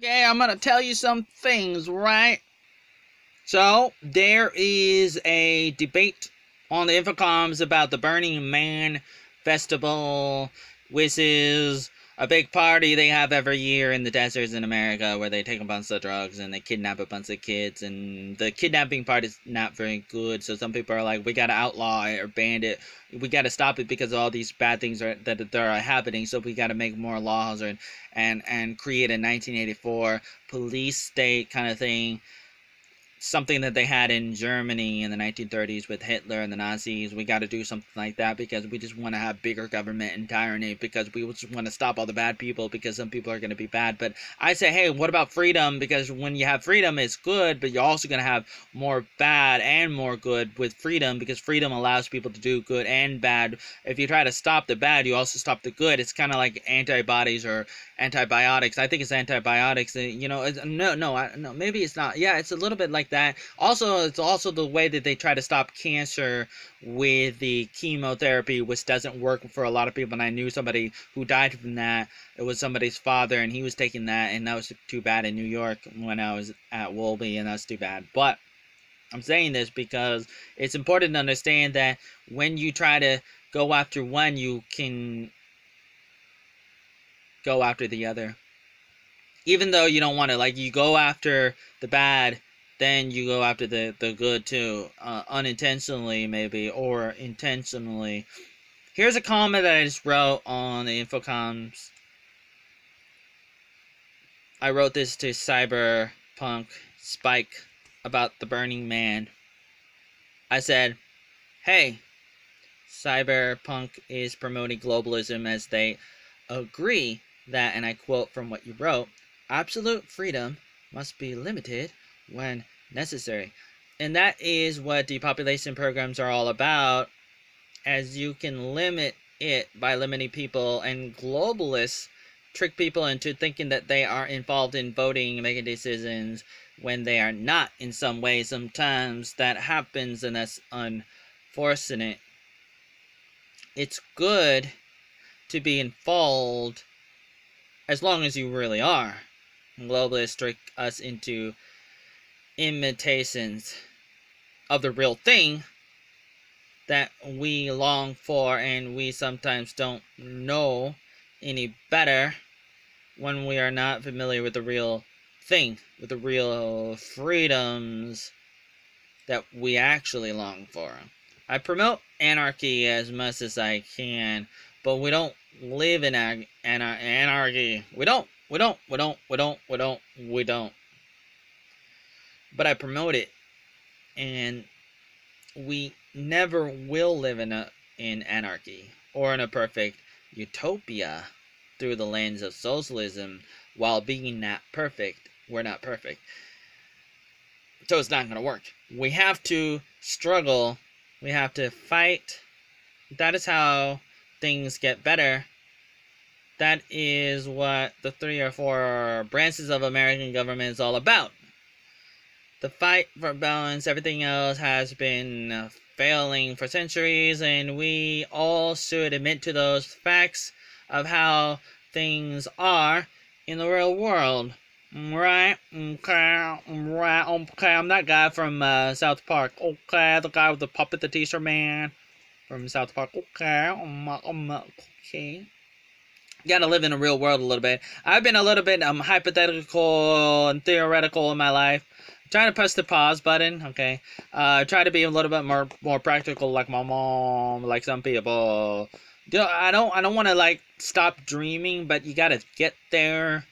Okay, I'm gonna tell you some things, right? So, there is a debate on the Infocoms about the Burning Man Festival, which is a big party they have every year in the deserts in America where they take a bunch of drugs and they kidnap a bunch of kids, and the kidnapping part is not very good, so some people are like, we gotta outlaw it or ban it, we gotta stop it because of all these bad things that are happening, so we gotta make more laws and create a 1984 police state kind of thing, something that they had in Germany in the 1930s with Hitler and the Nazis. We got to do something like that because we just want to have bigger government and tyranny, because we just want to stop all the bad people, because some people are going to be bad. But I say, hey, what about freedom? Because when you have freedom, it's good, but you're also going to have more bad and more good with freedom, because freedom allows people to do good and bad. If you try to stop the bad, you also stop the good. It's kind of like antibodies or antibiotics. I think it's antibiotics. No, maybe it's not. Yeah, it's a little bit like that. Also, it's also the way that they try to stop cancer with the chemotherapy, which doesn't work for a lot of people. And I knew somebody who died from that. It was somebody's father, and he was taking that, and that was too bad in New York when I was at Wolby, and that's too bad. But I'm saying this because it's important to understand that when you try to go after one, you can go after the other. Even though you don't want to, like, you go after the bad, then you go after the good too, unintentionally maybe, or intentionally. Here's a comment that I just wrote on the Infocoms. I wrote this to Cyberpunk Spike about the Burning Man. I said, hey, Cyberpunk is promoting globalism as they agree that, and I quote from what you wrote, absolute freedom must be limited when necessary. And that is what depopulation programs are all about, as you can limit it by limiting people, and globalists trick people into thinking that they are involved in voting and making decisions when they are not in some way. Sometimes that happens, and that's unfortunate. It's good to be involved as long as you really are. Globalists trick us into imitations of the real thing that we long for, and we sometimes don't know any better when we are not familiar with the real thing, with the real freedoms that we actually long for. I promote anarchy as much as I can, but we don't live in anarchy. We don't. But I promote it, and we never will live in anarchy or in a perfect utopia through the lens of socialism while being not perfect. We're not perfect. So it's not going to work. We have to struggle. We have to fight. That is how things get better. That is what the 3 or 4 branches of American government is all about. The fight for balance, everything else has been failing for centuries, and we all should admit to those facts of how things are in the real world. Right? Okay. Right. Okay. I'm that guy from South Park. Okay. The guy with the puppet, the t-shirt man from South Park. Okay. Okay. Gotta live in the real world a little bit. I've been a little bit hypothetical and theoretical in my life. I'm trying to press the pause button, okay? Try to be a little bit more practical, like my mom, like some people. I don't want to like stop dreaming, but you gotta get there,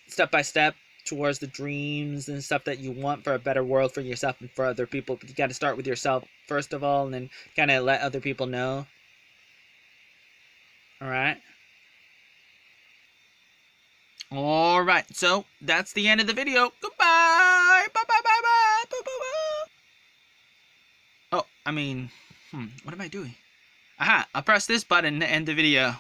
step by step towards the dreams and stuff that you want for a better world for yourself and for other people. But you gotta start with yourself first of all, and then kind of let other people know. Alright. Alright, so that's the end of the video. Goodbye! Bye bye bye bye! Bye bye bye! Oh, I mean, what am I doing? Aha! I'll press this button to end the video.